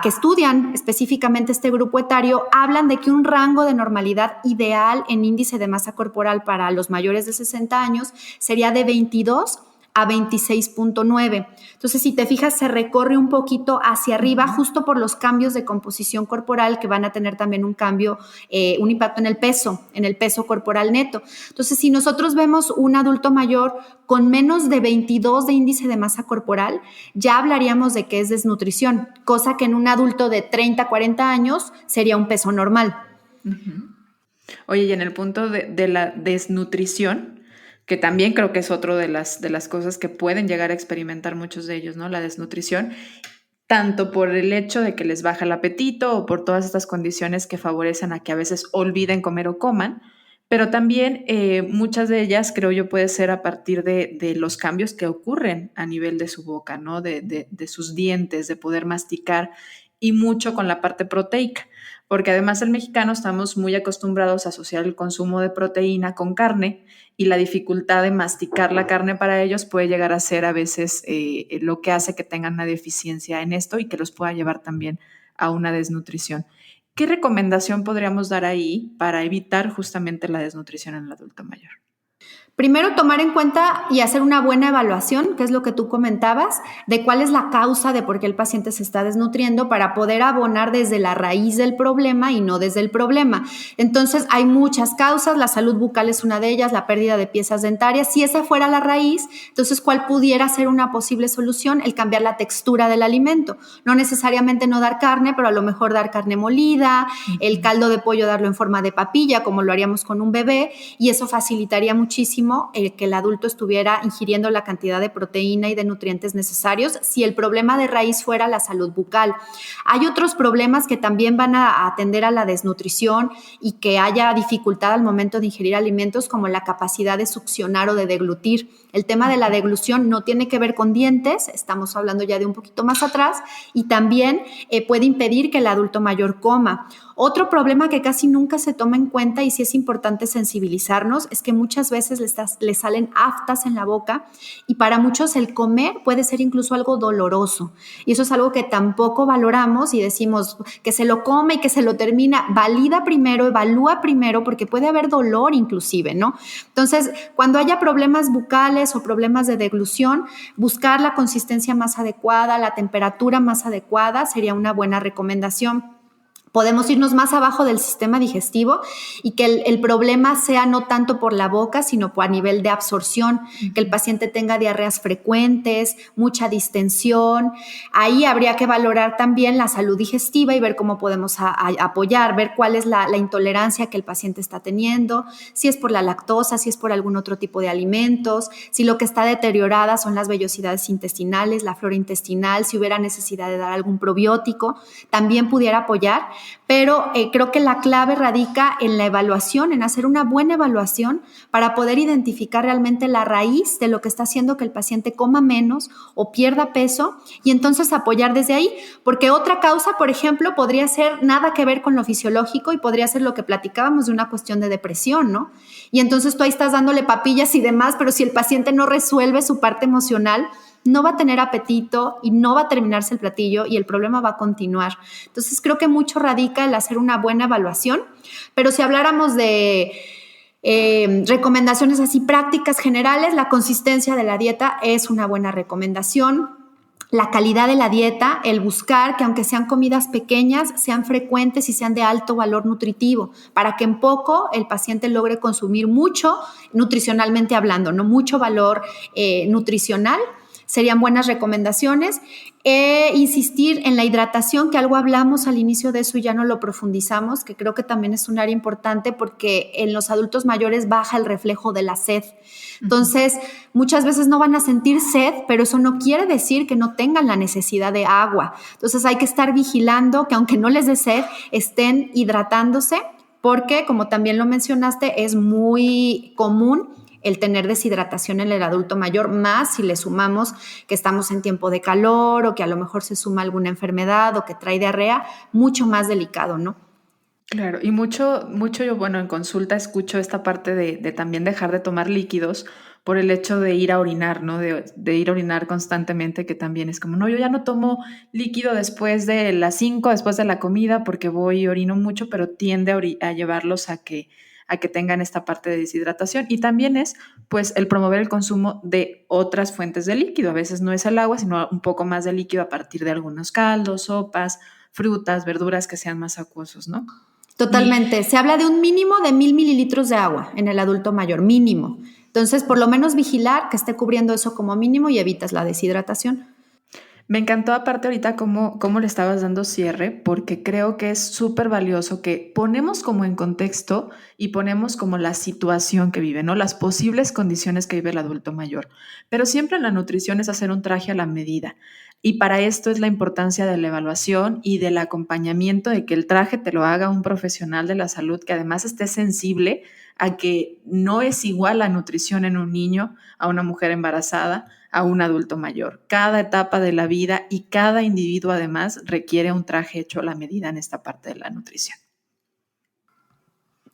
que estudian específicamente este grupo etario, hablan de que un rango de normalidad ideal en índice de masa corporal para los mayores de 60 años sería de 22 a 26.9. Entonces, si te fijas, se recorre un poquito hacia arriba justo por los cambios de composición corporal que van a tener también un impacto en el peso corporal neto. Entonces, si nosotros vemos un adulto mayor con menos de 22 de índice de masa corporal, ya hablaríamos de que es desnutrición, cosa que en un adulto de 30, 40 años sería un peso normal. Uh-huh. Oye, y en el punto de la desnutrición, que también creo que es otro de las cosas que pueden llegar a experimentar muchos de ellos, ¿no? La desnutrición, tanto por el hecho de que les baja el apetito o por todas estas condiciones que favorecen a que a veces olviden comer o coman, pero también muchas de ellas creo yo puede ser a partir de los cambios que ocurren a nivel de su boca, ¿no? De sus dientes, de poder masticar y mucho con la parte proteica, porque además el mexicano estamos muy acostumbrados a asociar el consumo de proteína con carne y la dificultad de masticar la carne para ellos puede llegar a ser a veces lo que hace que tengan una deficiencia en esto y que los pueda llevar también a una desnutrición. ¿Qué recomendación podríamos dar ahí para evitar justamente la desnutrición en el adulto mayor? Primero, tomar en cuenta y hacer una buena evaluación, que es lo que tú comentabas, de cuál es la causa de por qué el paciente se está desnutriendo para poder abonar desde la raíz del problema y no desde el problema. Entonces, hay muchas causas, la salud bucal es una de ellas, la pérdida de piezas dentarias. Si esa fuera la raíz, entonces, ¿cuál pudiera ser una posible solución? El cambiar la textura del alimento. No necesariamente no dar carne, pero a lo mejor dar carne molida, el caldo de pollo darlo en forma de papilla, como lo haríamos con un bebé, y eso facilitaría muchísimo el que el adulto estuviera ingiriendo la cantidad de proteína y de nutrientes necesarios si el problema de raíz fuera la salud bucal. Hay otros problemas que también van a atender a la desnutrición y que haya dificultad al momento de ingerir alimentos, como la capacidad de succionar o de deglutir. El tema de la deglución no tiene que ver con dientes, estamos hablando ya de un poquito más atrás, y también puede impedir que el adulto mayor coma. Otro problema que casi nunca se toma en cuenta y sí es importante sensibilizarnos es que muchas veces les salen aftas en la boca y para muchos el comer puede ser incluso algo doloroso. Y eso es algo que tampoco valoramos y decimos que se lo come y que se lo termina. Valida primero, evalúa primero, porque puede haber dolor inclusive, ¿no? Entonces, cuando haya problemas bucales o problemas de deglución, buscar la consistencia más adecuada, la temperatura más adecuada sería una buena recomendación. Podemos irnos más abajo del sistema digestivo y que el problema sea no tanto por la boca, sino a nivel de absorción, que el paciente tenga diarreas frecuentes, mucha distensión. Ahí habría que valorar también la salud digestiva y ver cómo podemos apoyar, ver cuál es la intolerancia que el paciente está teniendo, si es por la lactosa, si es por algún otro tipo de alimentos, si lo que está deteriorada son las vellosidades intestinales, la flora intestinal, si hubiera necesidad de dar algún probiótico, también pudiera apoyar. Pero creo que la clave radica en la evaluación, en hacer una buena evaluación para poder identificar realmente la raíz de lo que está haciendo que el paciente coma menos o pierda peso y entonces apoyar desde ahí, porque otra causa, por ejemplo, podría ser nada que ver con lo fisiológico y podría ser lo que platicábamos de una cuestión de depresión, ¿no? Y entonces tú ahí estás dándole papillas y demás, pero si el paciente no resuelve su parte emocional, no va a tener apetito y no va a terminarse el platillo y el problema va a continuar. Entonces creo que mucho radica el hacer una buena evaluación, pero si habláramos de recomendaciones así prácticas generales, la consistencia de la dieta es una buena recomendación. La calidad de la dieta, el buscar que aunque sean comidas pequeñas, sean frecuentes y sean de alto valor nutritivo, para que en poco el paciente logre consumir mucho, nutricionalmente hablando, no mucho valor nutricional. Serían buenas recomendaciones. Insistir en la hidratación, que algo hablamos al inicio de eso y ya no lo profundizamos, que creo que también es un área importante porque en los adultos mayores baja el reflejo de la sed. Entonces, muchas veces no van a sentir sed, pero eso no quiere decir que no tengan la necesidad de agua. Entonces, hay que estar vigilando que aunque no les dé sed, estén hidratándose, porque, como también lo mencionaste, es muy común el tener deshidratación en el adulto mayor, más si le sumamos que estamos en tiempo de calor o que a lo mejor se suma alguna enfermedad o que trae diarrea, mucho más delicado, ¿no? Claro, y mucho yo, bueno, en consulta escucho esta parte de también dejar de tomar líquidos por el hecho de ir a orinar, ¿no? De ir a orinar constantemente, que también es como, no, yo ya no tomo líquido después de las 5, después de la comida, porque voy y orino mucho, pero tiende a llevarlos a que tengan esta parte de deshidratación. Y también es, pues, el promover el consumo de otras fuentes de líquido. A veces no es el agua, sino un poco más de líquido a partir de algunos caldos, sopas, frutas, verduras que sean más acuosos, ¿no? Totalmente. Se habla de un mínimo de 1,000 mililitros de agua en el adulto mayor, mínimo. Entonces, por lo menos vigilar que esté cubriendo eso como mínimo y evitas la deshidratación. Me encantó aparte ahorita cómo le estabas dando cierre, porque creo que es súper valioso que ponemos como en contexto y ponemos como la situación que vive, ¿no? Las posibles condiciones que vive el adulto mayor. Pero siempre en la nutrición es hacer un traje a la medida. Y para esto es la importancia de la evaluación y del acompañamiento, de que el traje te lo haga un profesional de la salud que además esté sensible a que no es igual la nutrición en un niño, a una mujer embarazada, a un adulto mayor. Cada etapa de la vida y cada individuo además requiere un traje hecho a la medida en esta parte de la nutrición.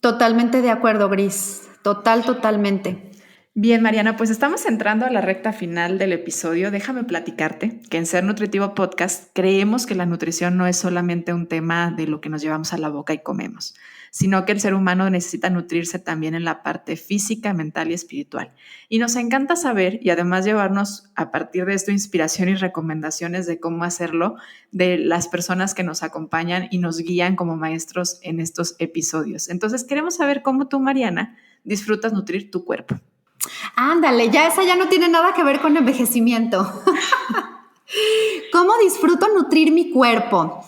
Totalmente de acuerdo, Gris. Totalmente. Bien, Mariana, pues estamos entrando a la recta final del episodio. Déjame platicarte que en Ser Nutritivo Podcast creemos que la nutrición no es solamente un tema de lo que nos llevamos a la boca y comemos, sino que el ser humano necesita nutrirse también en la parte física, mental y espiritual. Y nos encanta saber y además llevarnos a partir de esto inspiración y recomendaciones de cómo hacerlo de las personas que nos acompañan y nos guían como maestros en estos episodios. Entonces queremos saber cómo tú, Mariana, disfrutas nutrir tu cuerpo. Ándale, esa ya no tiene nada que ver con envejecimiento. ¿Cómo disfruto nutrir mi cuerpo?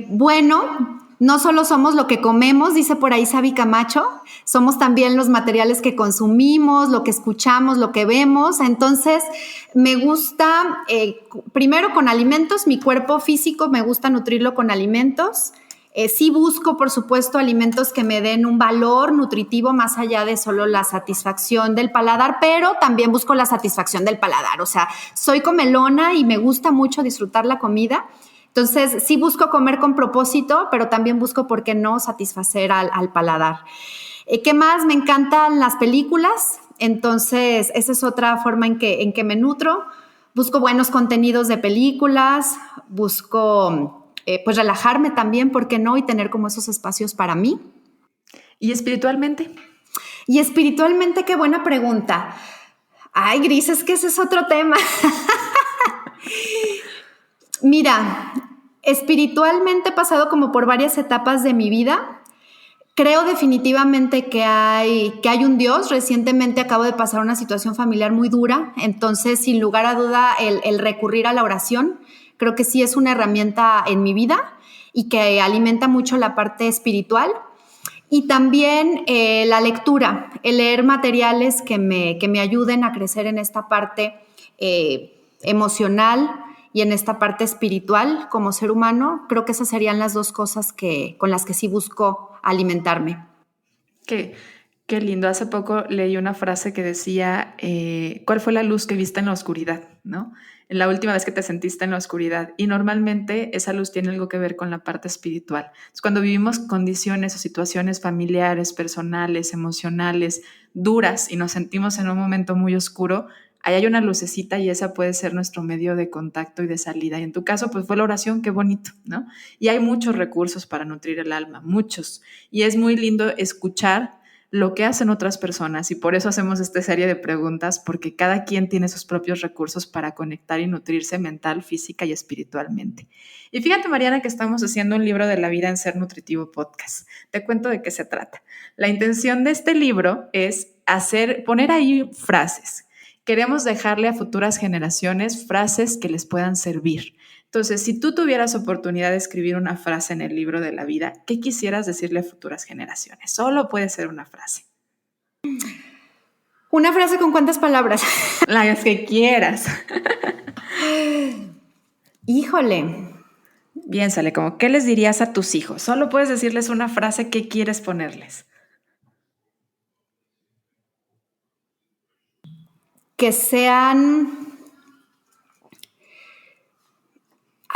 Bueno, no solo somos lo que comemos, dice por ahí Sabi Camacho, somos también los materiales que consumimos, lo que escuchamos, lo que vemos. Entonces, me gusta, primero con alimentos, mi cuerpo físico me gusta nutrirlo con alimentos. Sí busco, por supuesto, alimentos que me den un valor nutritivo más allá de solo la satisfacción del paladar, pero también busco la satisfacción del paladar. O sea, soy comelona y me gusta mucho disfrutar la comida. Entonces, sí busco comer con propósito, pero también busco, ¿por qué no?, satisfacer al paladar. ¿Qué más? Me encantan las películas. Entonces, esa es otra forma en que me nutro. Busco buenos contenidos de películas, busco pues relajarme también, ¿por qué no? Y tener como esos espacios para mí. ¿Y espiritualmente? Y espiritualmente, qué buena pregunta. Ay, Gris, es que ese es otro tema. Mira, espiritualmente he pasado como por varias etapas de mi vida. Creo definitivamente que hay un Dios. Recientemente acabo de pasar una situación familiar muy dura, entonces sin lugar a duda el recurrir a la oración creo que sí es una herramienta en mi vida y que alimenta mucho la parte espiritual. Y también la lectura, el leer materiales que me ayuden a crecer en esta parte emocional y en esta parte espiritual como ser humano. Creo que esas serían las dos cosas con las que sí busco alimentarme. Qué lindo. Hace poco leí una frase que decía, ¿cuál fue la luz que viste en la oscuridad? ¿No? En la última vez que te sentiste en la oscuridad. Y normalmente esa luz tiene algo que ver con la parte espiritual. Entonces, cuando vivimos condiciones o situaciones familiares, personales, emocionales, duras y nos sentimos en un momento muy oscuro, ahí hay una lucecita y esa puede ser nuestro medio de contacto y de salida. Y en tu caso, pues fue la oración, qué bonito, ¿no? Y hay muchos recursos para nutrir el alma, muchos. Y es muy lindo escuchar lo que hacen otras personas y por eso hacemos esta serie de preguntas, porque cada quien tiene sus propios recursos para conectar y nutrirse mental, física y espiritualmente. Y fíjate, Mariana, que estamos haciendo un libro de la vida en Ser Nutritivo Podcast. Te cuento de qué se trata. La intención de este libro es poner ahí frases. Queremos dejarle a futuras generaciones frases que les puedan servir. Entonces, si tú tuvieras oportunidad de escribir una frase en el libro de la vida, ¿qué quisieras decirle a futuras generaciones? Solo puede ser una frase. ¿Una frase con cuántas palabras? Las que quieras. Híjole. Piénsale, como, ¿qué les dirías a tus hijos? Solo puedes decirles una frase, ¿qué quieres ponerles? Que sean...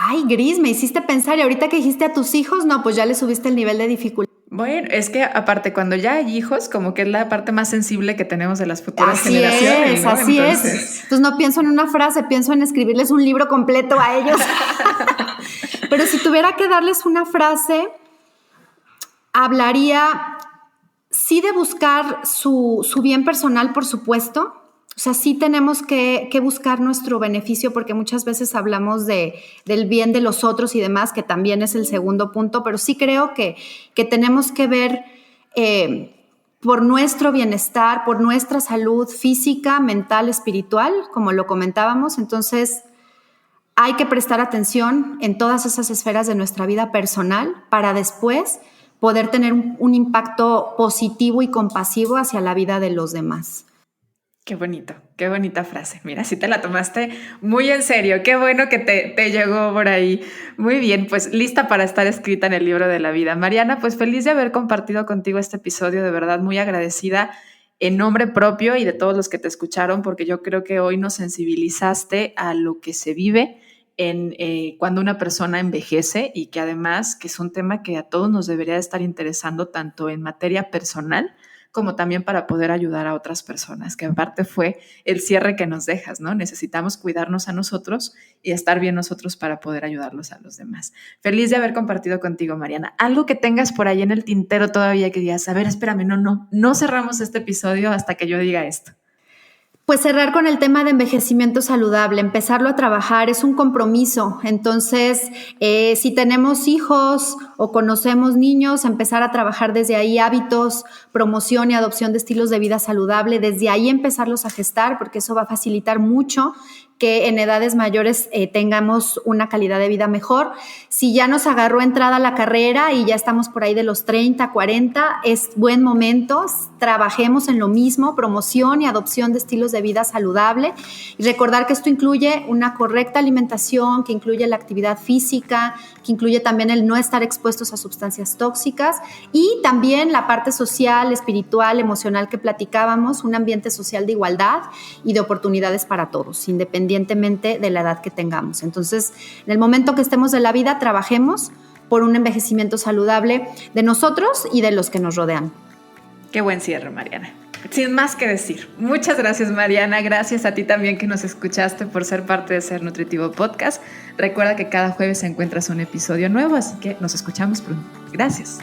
Ay, Gris, me hiciste pensar y ahorita que dijiste a tus hijos, no, pues ya le subiste el nivel de dificultad. Bueno, es que aparte cuando ya hay hijos, como que es la parte más sensible que tenemos de las futuras generaciones. Así es. Entonces no pienso en una frase, pienso en escribirles un libro completo a ellos. Pero si tuviera que darles una frase, hablaría sí de buscar su bien personal, por supuesto. O sea, sí tenemos que buscar nuestro beneficio porque muchas veces hablamos del bien de los otros y demás, que también es el segundo punto, pero sí creo que tenemos que ver por nuestro bienestar, por nuestra salud física, mental, espiritual, como lo comentábamos. Entonces, hay que prestar atención en todas esas esferas de nuestra vida personal para después poder tener un impacto positivo y compasivo hacia la vida de los demás. Qué bonito, qué bonita frase. Mira, sí te la tomaste muy en serio. Qué bueno que te llegó por ahí. Muy bien, pues lista para estar escrita en el libro de la vida. Mariana, pues feliz de haber compartido contigo este episodio, de verdad muy agradecida en nombre propio y de todos los que te escucharon, porque yo creo que hoy nos sensibilizaste a lo que se vive cuando una persona envejece, y que además que es un tema que a todos nos debería estar interesando, tanto en materia personal como también para poder ayudar a otras personas, que en parte fue el cierre que nos dejas, ¿no? Necesitamos cuidarnos a nosotros y estar bien nosotros para poder ayudarlos a los demás. Feliz de haber compartido contigo, Mariana. Algo que tengas por ahí en el tintero todavía que digas, a ver, espérame, no cerramos este episodio hasta que yo diga esto. Pues cerrar con el tema de envejecimiento saludable, empezarlo a trabajar, es un compromiso. Entonces, si tenemos hijos o conocemos niños, empezar a trabajar desde ahí hábitos, promoción y adopción de estilos de vida saludable, desde ahí empezarlos a gestar, porque eso va a facilitar mucho que en edades mayores tengamos una calidad de vida mejor. Si ya nos agarró entrada a la carrera y ya estamos por ahí de los 30, 40, es buen momento, trabajemos en lo mismo, promoción y adopción de estilos de vida saludable, y recordar que esto incluye una correcta alimentación, que incluye la actividad física, que incluye también el no estar expuestos a sustancias tóxicas, y también la parte social, espiritual, emocional que platicábamos, un ambiente social de igualdad y de oportunidades para todos, independientemente de la edad que tengamos. Entonces, en el momento que estemos de la vida, trabajemos por un envejecimiento saludable de nosotros y de los que nos rodean. Qué buen cierre, Mariana. Sin más que decir, muchas gracias, Mariana. Gracias a ti también que nos escuchaste por ser parte de Ser Nutritivo Podcast. Recuerda que cada jueves encuentras un episodio nuevo, así que nos escuchamos pronto. Gracias.